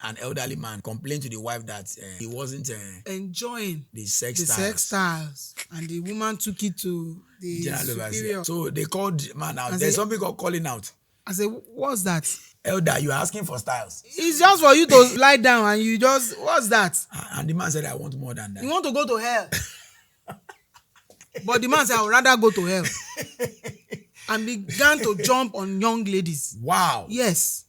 an elderly man complained to the wife that he wasn't enjoying the sex the sex styles, and the woman took it to the general superior. overseer. So they called the man out. I There's say- something called calling out. I said, what's that? Elder, you are asking for styles. It's just for you to lie down and you just, what's that? And the man said, I want more than that. You want to go to hell. But the man said, I would rather go to hell. And began to jump on young ladies. Wow. Yes.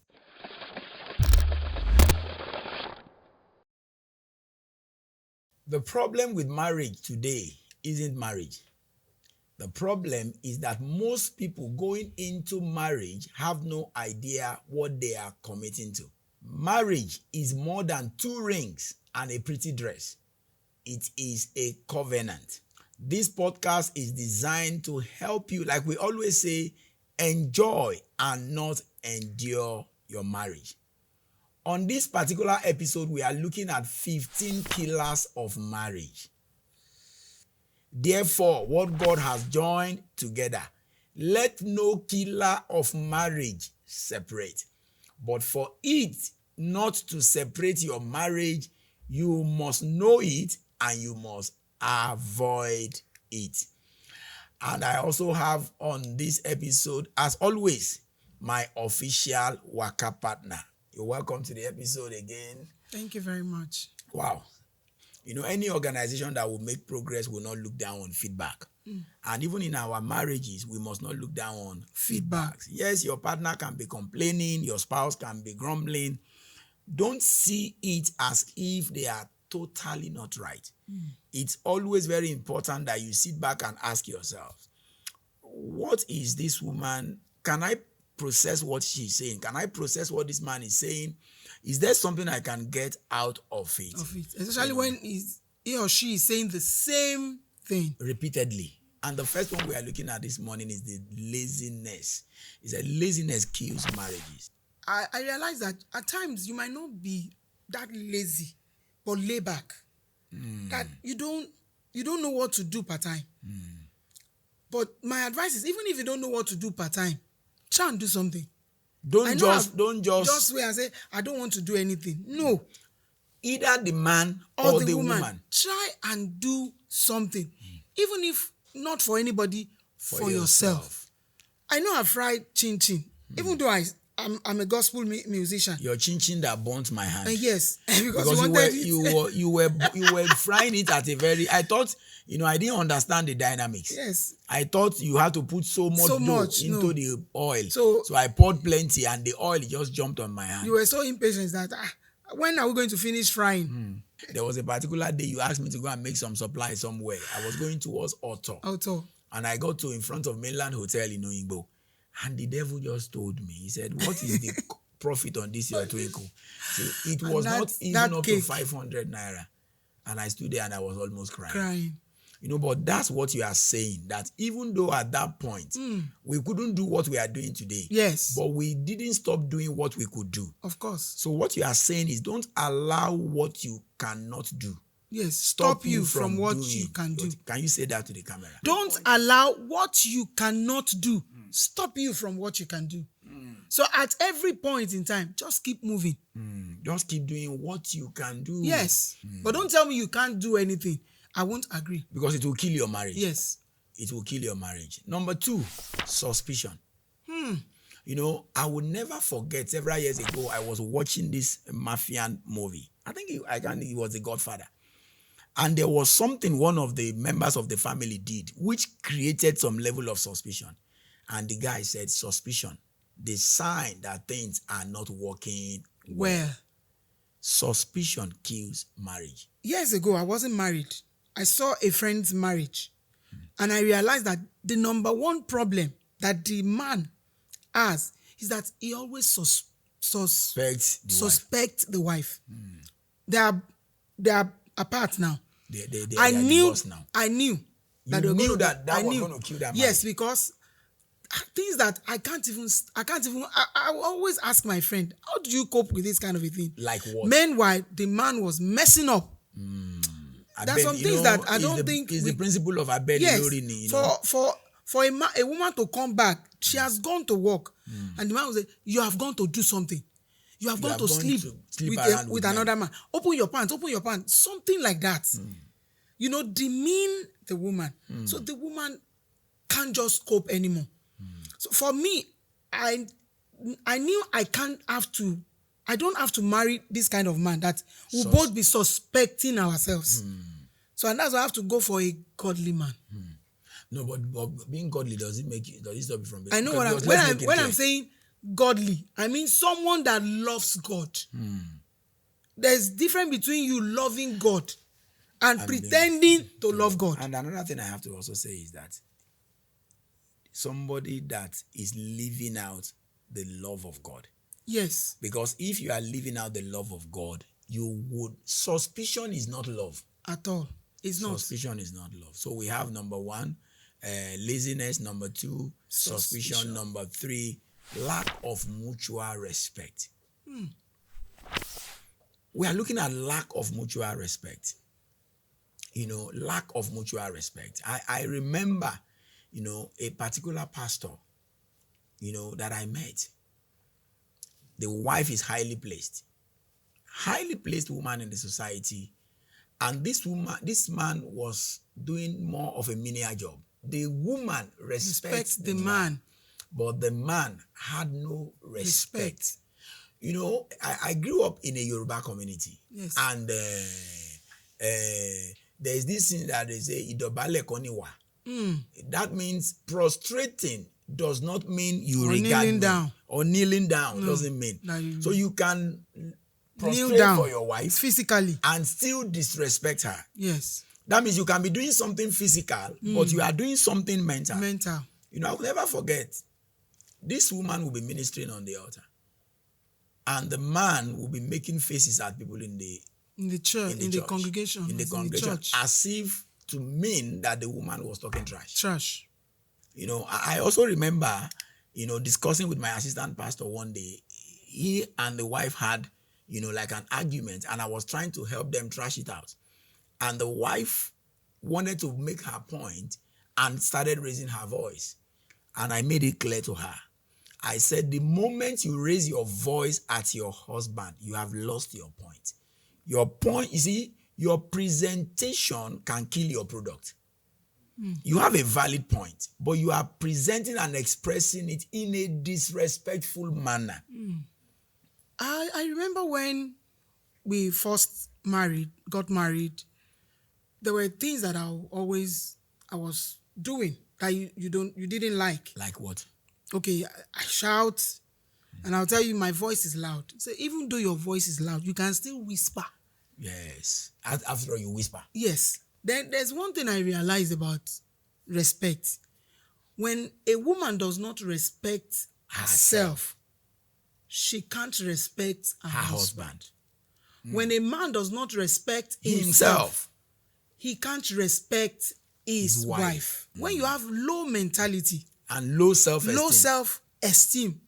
The problem with marriage today isn't marriage. The problem is that most people going into marriage have no idea what they are committing to. Marriage is more than 2 rings and a pretty dress. It is a covenant. This podcast is designed to help you, like we always say, enjoy and not endure your marriage. On this particular episode, we are looking at 15 pillars of marriage. Therefore, what God has joined together, let no killer of marriage separate. But for it not to separate your marriage, you must know it and you must avoid it. And I also have on this episode, as always, my official Waka partner. You're welcome to the episode again. Thank you very much. Wow. You know, any organization that will make progress will not look down on feedback. And even in our marriages, we must not look down on feedbacks. Yes, your partner can be complaining, your spouse can be grumbling. Don't see it as if they are totally not right. It's always very important that you sit back and ask yourself, what is this woman? Can I process what she's saying? Can I process what this man is saying? Is there something I can get out of it? Especially when he or she is saying the same thing repeatedly. And the first one we are looking at this morning is the laziness. It's a laziness kills marriages. I realize that at times you might not be that lazy, but lay back. That you don't know what to do part time. But my advice is, even if you don't know what to do part time, try and do something. Don't just wait and say, I don't want to do anything. No. Either the man or the woman. Try and do something. Even if not for anybody, for yourself. I know I've fried chin-chin. Even though I'm a gospel musician. Your chin-chin that burnt my hand. Yes. because you were frying it at a very... I thought, I didn't understand the dynamics. Yes. I thought you had to put so much dough into the oil. So I poured plenty and the oil just jumped on my hand. You were so impatient that, when are we going to finish frying? There was a particular day you asked me to go and make some supply somewhere. I was going towards Okoro. And I got to in front of Mainland Hotel in Oyingbo. And the devil just told me, he said, what is the profit on this your twinkle? So it was not even up to 500 naira. And I stood there and I was almost crying. But that's what you are saying, that even though at that point, we couldn't do what we are doing today. Yes. But we didn't stop doing what we could do. Of course. So what you are saying is, don't allow what you cannot do. Yes, stop you from what you can do. Can you say that to the camera? Don't allow what you cannot do stop you from what you can do. So at every point in time, just keep moving. Just keep doing what you can do. Yes. But don't tell me you can't do anything. I won't agree. Because it will kill your marriage. Yes. It will kill your marriage. Number 2, suspicion. I will never forget, several years ago, I was watching this Mafian movie. I think it was The Godfather. And there was something one of the members of the family did, which created some level of suspicion. And the guy said, suspicion, the sign that things are not working well. Suspicion kills marriage. Years ago, I wasn't married. I saw a friend's marriage. And I realized that the number one problem that the man has is that he always suspects the wife. They are apart now. I knew that I knew that was going to kill that marriage. Yes, because things that I can't even. I always ask my friend, how do you cope with this kind of a thing? Like what? Meanwhile, the man was messing up. There's some things that I don't think. It's the principle of abed. Yes, for a woman to come back, she has gone to work, and the man will say, "You have gone to do something. You have gone to gone sleep to sleep with, around with with another man. Open your pants, something like that. You know, demean the woman. So the woman can't just cope anymore. So for me, I knew I don't have to marry this kind of man that we'll both be suspecting ourselves. So and that's why I have to go for a godly man. No, but being godly does it stop you from being? I know when I'm saying godly, I mean someone that loves God. There's difference between you loving God and pretending to love God. And another thing I have to also say is that somebody that is living out the love of God. Yes. Because if you are living out the love of God, suspicion is not love. At all. It's not. Suspicion is not love. So we have number 1, laziness. Number 2, suspicion. Number 3, lack of mutual respect. We are looking at lack of mutual respect. Lack of mutual respect. I remember, a particular pastor, that I met. The wife is highly placed woman in the society. And this man was doing more of a menial job. The woman respects the man, but the man had no respect. I grew up in a Yoruba community. Yes. And there's this thing that they say, idobale koniwa. That means prostrating does not mean you regard kneeling me. down. Or kneeling down doesn't mean. So you can prostrate down for your wife physically and still disrespect her. Yes. That means you can be doing something physical, but you are doing something mental. I will never forget. This woman will be ministering on the altar, and the man will be making faces at people in the church, in the congregation, as if to mean that the woman was talking trash. I also remember, discussing with my assistant pastor one day. He and the wife had, like an argument, and I was trying to help them trash it out. And the wife wanted to make her point and started raising her voice. And I made it clear to her. I said, the moment you raise your voice at your husband, you have lost your point. Your point, you see, your presentation can kill your product. You have a valid point, but you are presenting and expressing it in a disrespectful manner. I remember when we first got married, there were things that I was doing that you didn't like. Like what? Okay, I shout, and I'll tell you my voice is loud. So even though your voice is loud, you can still whisper. Yes. After all, you whisper. Yes. Then there's one thing I realized about respect. When a woman does not respect herself, she can't respect her husband. When a man does not respect himself, he can't respect his wife. When you have low mentality and low self-esteem,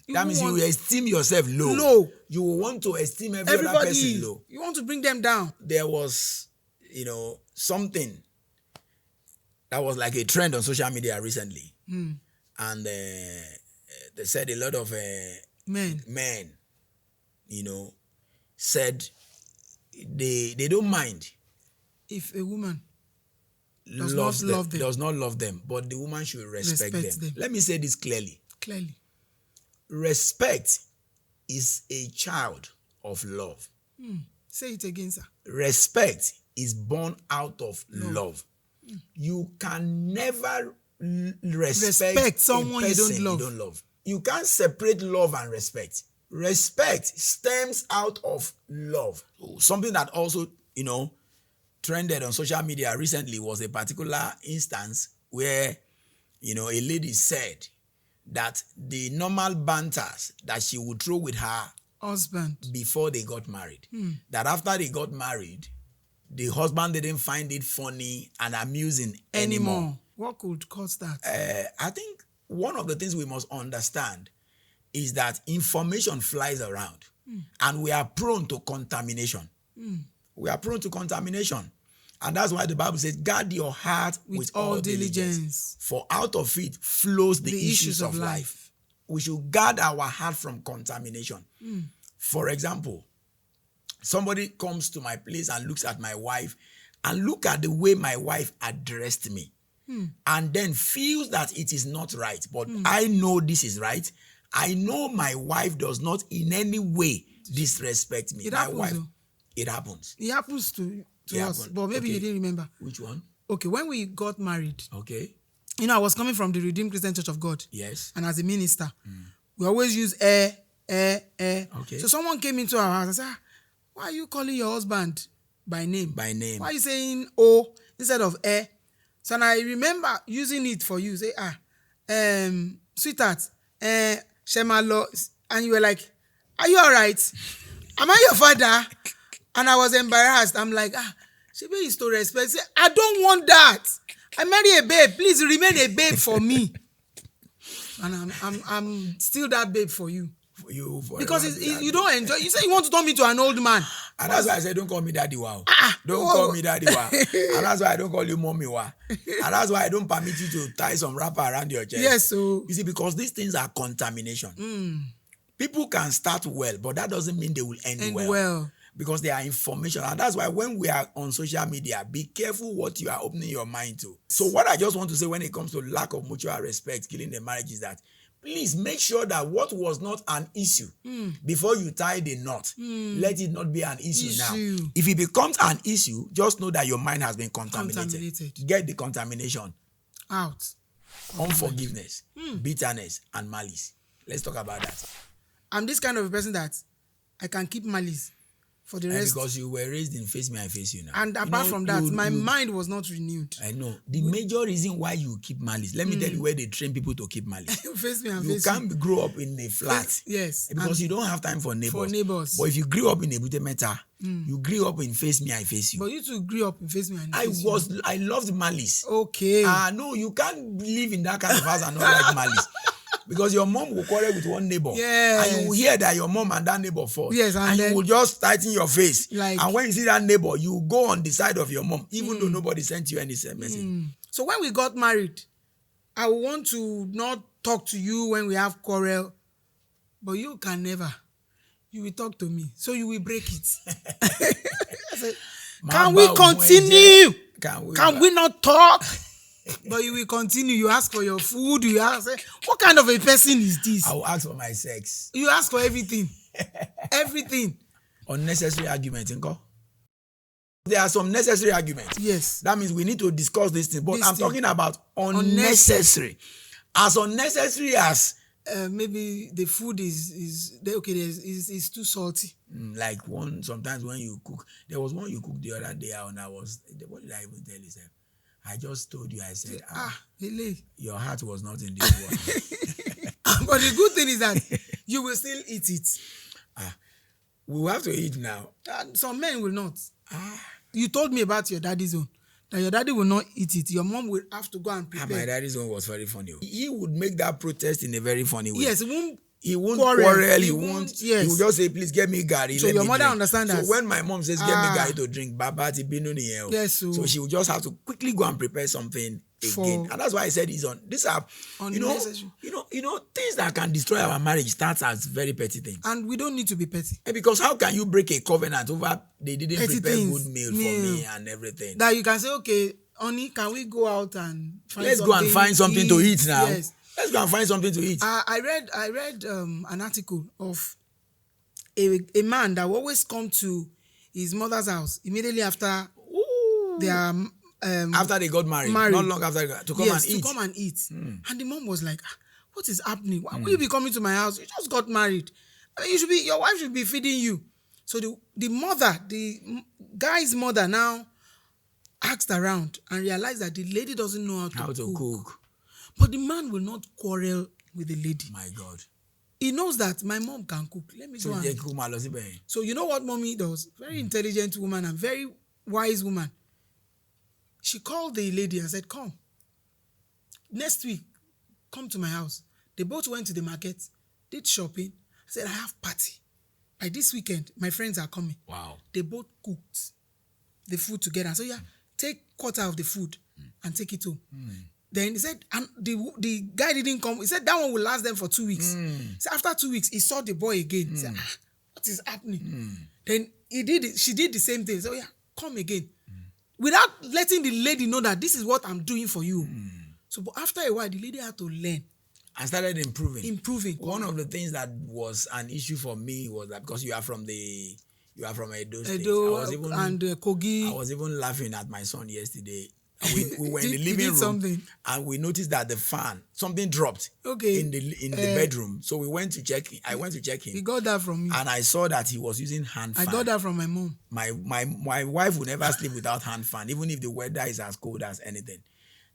that means you esteem yourself low. You will want to esteem every other person low. You want to bring them down. There was, something that was like a trend on social media recently. And they said a lot of men, said they don't mind if a woman does not love them, but the woman should respect them. Let me say this clearly. Respect is a child of love. Say it again, sir. Respect is born out of love. You can never respect someone you don't love. You can't separate love and respect. Respect stems out of love. Something that also, trended on social media recently was a particular instance where, a lady said that the normal banters that she would throw with her husband before they got married, that after they got married, the husband didn't find it funny and amusing anymore. What could cause that? I think one of the things we must understand is that information flies around and we are prone to contamination. We are prone to contamination. And that's why the Bible says, guard your heart with all diligence. For out of it flows the issues of life. We should guard our heart from contamination. For example, somebody comes to my place and looks at my wife and look at the way my wife addressed me and then feels that it is not right. But I know this is right. I know my wife does not in any way disrespect me. It My happens, wife, though. it happens. It happens to It us, happened. but maybe Okay. you didn't remember. Which one? Okay, when we got married, Okay. I was coming from the Redeemed Christian Church of God. Yes. And as a minister, we always use Okay. So someone came into our house and said, why are you calling your husband by name? By name. Why are you saying O instead of eh? So and I remember using it for you. Say, sweetheart, Shemalo. And you were like, are you all right? Am I your father? And I was embarrassed. I'm like, Shebe is to respect. Say, I don't want that. I marry a babe. Please remain a babe for me. And I'm still that babe for you. For you. Because you don't enjoy. You say you want to turn me to an old man. And that's why I said, don't call me daddy wow. Don't call me daddy wow. And that's why I don't call you mommy wow. And that's why I don't permit you to tie some wrapper around your chest. Yes, so you see, because these things are contamination. People can start well, but that doesn't mean they will end well. Because they are information. And that's why when we are on social media, be careful what you are opening your mind to. So what I just want to say when it comes to lack of mutual respect, killing the marriage, is that please make sure that what was not an issue before you tie the knot, let it not be an issue now. If it becomes an issue, just know that your mind has been contaminated. Get the contamination out. Unforgiveness, bitterness, and malice. Let's talk about that. I'm this kind of a person that I can keep malice for the rest. Because you were raised in face me, I face you now. And apart from that, my mind was not renewed. I know. The major reason why you keep malice, let me tell you where they train people to keep malice. Face me and you face can't grow up in a flat. Yes. Because you don't have time for neighbors. But if you grew up in a butemeta, you grew up in face me, I face you. But you two grew up in face me and face you. I loved malice. Okay. No, you can't live in that kind of house and not like malice. Because your mom will quarrel with one neighbor. Yes. And you will hear that your mom and that neighbor fought. Yes. And you will just tighten your face. And when you see that neighbor, you go on the side of your mom, even though nobody sent you any message. So when we got married, I want to not talk to you when we have quarrel. But you can never. You will talk to me. So you will break it. I said, can we continue? Can we not talk? But you will continue. You ask for your food. You ask, what kind of a person is this? I will ask for my sex. You ask for everything. Everything. Unnecessary arguments, Inko. There are some necessary arguments. Yes. That means we need to discuss this thing. But I'm talking about unnecessary. As unnecessary as maybe the food is too salty. Like sometimes when you cook, there was one you cooked the other day, and what did I even tell you? I just told you, I said, your heart was not in this one. But the good thing is that you will still eat it. We will have to eat now. Some men will not. You told me about your daddy's own. That your daddy will not eat it. Your mom will have to go and prepare. My daddy's own was very funny. He would make that protest in a very funny way. Yes, he won't quarrel. He won't. Yes. He will just say, please get me gari. So your mother understands that. So when my mom says, get me gari to drink, babati binu niye. Yes. So she will just have to quickly go and prepare something again. And that's why I said he's on. These are, you know, things that can destroy our marriage starts as very petty things. And we don't need to be petty. Because how can you break a covenant over they didn't petty prepare things, good meal for me and everything? That you can say, okay, honey, can we go out and let's go and find something to eat now. Yes. Let's go and find something to eat. I read an article of a man that will always come to his mother's house immediately after their after they got married. Not long after to come and eat. And the mom was like, what is happening? Why will you be coming to my house? You just got married. I mean, your wife should be feeding you. So the guy's mother now asked around and realized that the lady doesn't know how to cook. But the man will not quarrel with the lady. My God. He knows that my mom can cook. Let me go and... So you know what mommy does? Very intelligent woman and very wise woman. She called the lady and said, come. Next week, come to my house. They both went to the market, did shopping. I said, I have party. By this weekend, my friends are coming. Wow. They both cooked the food together. So take quarter of the food and take it home. Then he said, and the guy didn't come. He said that one will last them for 2 weeks. So after 2 weeks, he saw the boy again. He said, what is happening? Then she did the same thing. So yeah, come again. Without letting the lady know that this is what I'm doing for you. So but after a while, the lady had to learn. I started improving. Improving. One of the things that was an issue for me was that because you are from Edo State. And Kogi. I was even laughing at my son yesterday. We were in the living room something. and we noticed that the fan, something dropped in the bedroom. So we went to check. I went to check him. He got that from me. And I saw that he was using hand fan. I got that from my mom. My wife would never sleep without hand fan, even if the weather is as cold as anything.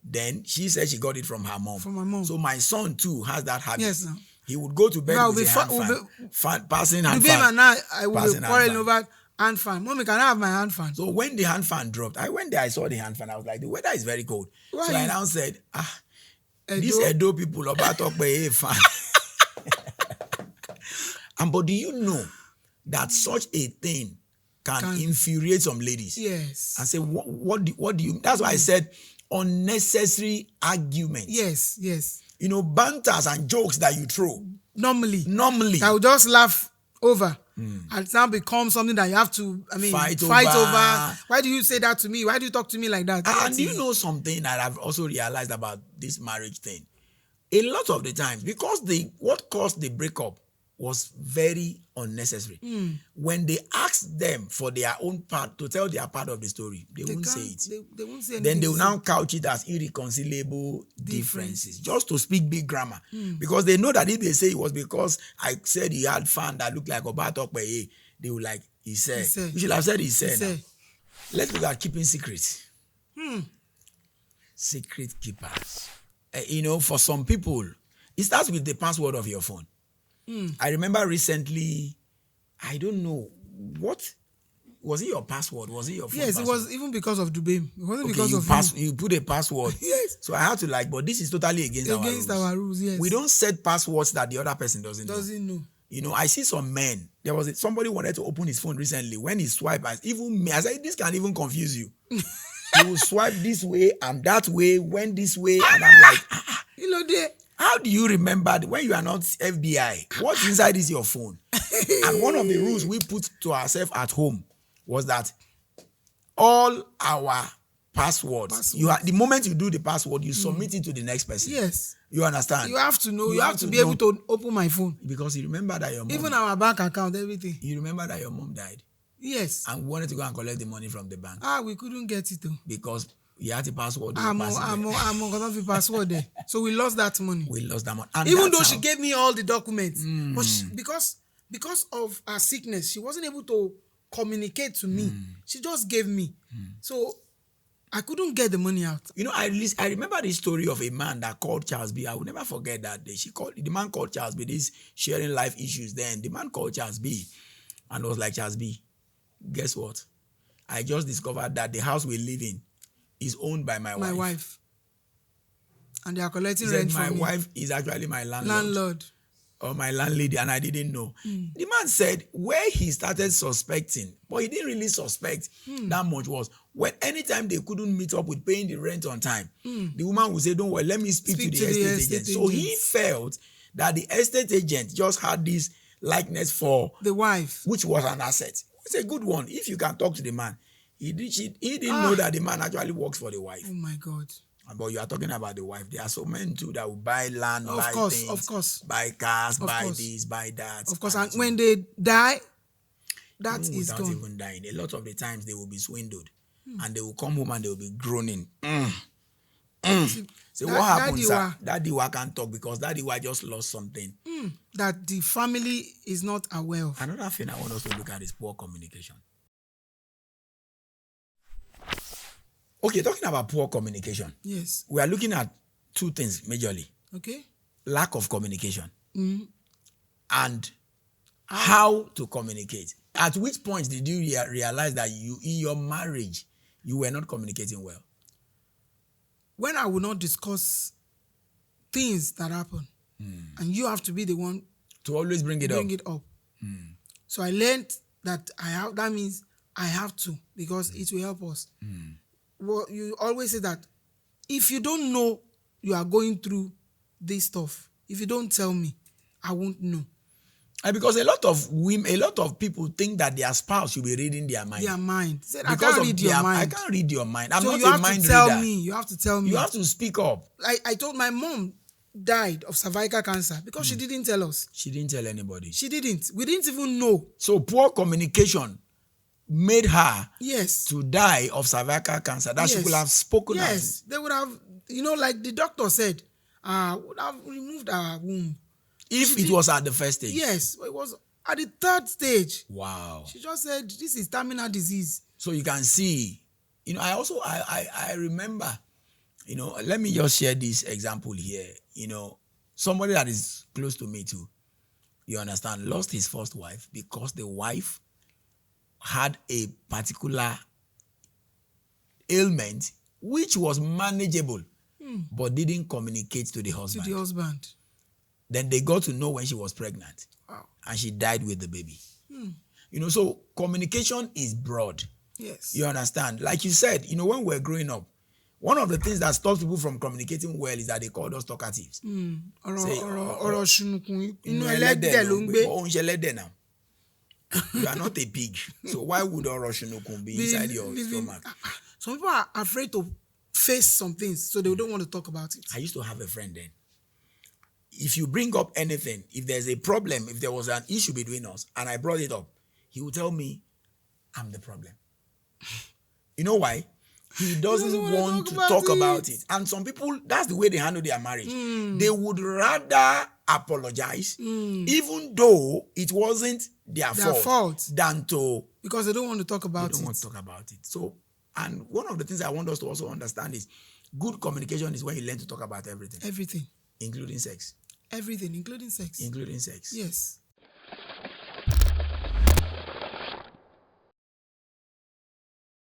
Then she said she got it from her mom. From my mom. So my son too has that habit. Yes, no. He would go to bed with a hand fan, passing hand fan. And I will be quarreling over hand fan. Mommy, can I have my hand fan? So when the hand fan dropped, I went there, I saw the hand fan. I was like, the weather is very cold. So I now said, these Edo people about talk by a fan. But do you know that such a thing can infuriate some ladies? Yes. And say, what do you? That's why I said unnecessary arguments. Yes. Banters and jokes that you throw. Normally. I will just laugh over. And it now becomes something that you have to, fight over. Why do you say that to me? Why do you talk to me like that? And do you know something that I've also realized about this marriage thing? A lot of the times, because what caused the breakup was very unnecessary. When they asked them for their own part, to tell their part of the story, they won't say it. They won't say anything. Then they will now couch it as irreconcilable differences, just to speak big grammar. Because they know that if they say it was because I said he had fan that looked like Obatokwe, they will like, he said. You should have said he said. Let's look at keeping secrets. Secret keepers. For some people, it starts with the password of your phone. I remember recently, I don't know, what was it your password? Was it your phone Yes, password? it was even because of Dubem. It wasn't because of you put a password. Yes. So I had to but this is totally against our rules. Yes. We don't set passwords that the other person doesn't know. I see some men. There was somebody wanted to open his phone recently. When he swiped, I said, this can even confuse you. He will swipe this way and that way, went this way, and I'm like, how do you remember when you are not FBI? What's inside is your phone. And one of the rules we put to ourselves at home was that all our passwords. The moment you do the password, you submit it to the next person. Yes. You understand? You have to know. You have to be able to open my phone. Because you remember that your mom... Even our bank account, everything. You remember that your mom died? Yes. And we wanted to go and collect the money from the bank. We couldn't get it though. Because you had the password. I'm gonna be password there. So we lost that money. And even though she gave me all the documents, but because of her sickness, she wasn't able to communicate to me. She just gave me. So I couldn't get the money out. I remember the story of a man that called Charles B. I will never forget that day. The man called Charles B. This sharing life issues then. The man called Charles B. and was like, Charles B., guess what? I just discovered that the house we live in is owned by my wife. And they are collecting rent from me. My wife is actually my landlord. Or my landlady, and I didn't know. The man said where he started suspecting, but he didn't really suspect that much, was when anytime they couldn't meet up with paying the rent on time, the woman would say, don't worry, let me speak to the estate agent. So he felt that the estate agent just had this likeness for the wife, which was an asset. It's a good one. If you can talk to the man, he didn't know that the man actually works for the wife. Oh my God. But you are talking about the wife. There are so men too that will buy land, things, buy cars, buy this, buy that. Of course, and when they die, that is without gone. Even dying. A lot of the times they will be swindled, and they will come home and they will be groaning. So what happens? Daddy Waka can't talk because Daddy Waka just lost something that the family is not aware of. Another thing I want us to look at is poor communication. Okay, talking about poor communication. Yes. We are looking at two things majorly. Okay. Lack of communication. And how to communicate. At which point did you realize that in your marriage, you were not communicating well? When I will not discuss things that happen, and you have to be the one to always bring it up. So I learned that that means I have to, because it will help us. Well, you always say that if you don't know you are going through this stuff, if you don't tell me, I won't know. And because a lot of women, a lot of people think that their spouse should be reading their mind. Their mind. Said, I Because can't of read your mind. I can't read your mind. I'm so not you a have mind to tell reader. me. You have to tell me. You have to speak up. I told my mom died of cervical cancer because she didn't tell us. She didn't tell anybody. She didn't. We didn't even know. So poor communication made her Yes. to die of cervical cancer. That she could have spoken out. Yes. They would have, like the doctor said, would have removed our womb. If it was at the first stage. Yes. It was at the third stage. Wow. She just said, this is terminal disease. So you can see, I remember, let me just share this example here. Somebody that is close to me too, you understand, lost his first wife because the wife had a particular ailment which was manageable, but didn't communicate to the husband. To the husband. Then they got to know when she was pregnant. Wow. And she died with the baby. So communication is broad. Yes. You understand? Like you said, when we're growing up, one of the things that stops people from communicating well is that they call us talkatives. Ọ̀rọ̀ ṣùnùkùn inú ẹlẹ́dẹ̀ ẹlẹ́dẹ̀ ló ń gbé. Ó ń ṣe ẹlẹ́dẹ̀ now. You are not a pig. So why would ọ̀rọ̀ ṣùnùkùn be inside your stomach? Some people are afraid to face some things, so they don't want to talk about it. I used to have a friend then. If you bring up anything, if there's a problem, if there was an issue between us, and I brought it up, he would tell me, I'm the problem. You know why? He doesn't want to talk about it. And some people, that's the way they handle their marriage. They would rather apologize, even though it wasn't their fault, than to... Because they don't want to talk about it. They don't want to talk about it. So, and one of the things I want us to also understand is good communication is when you learn to talk about everything. Everything. Including sex. Everything, including sex. Including sex. Yes.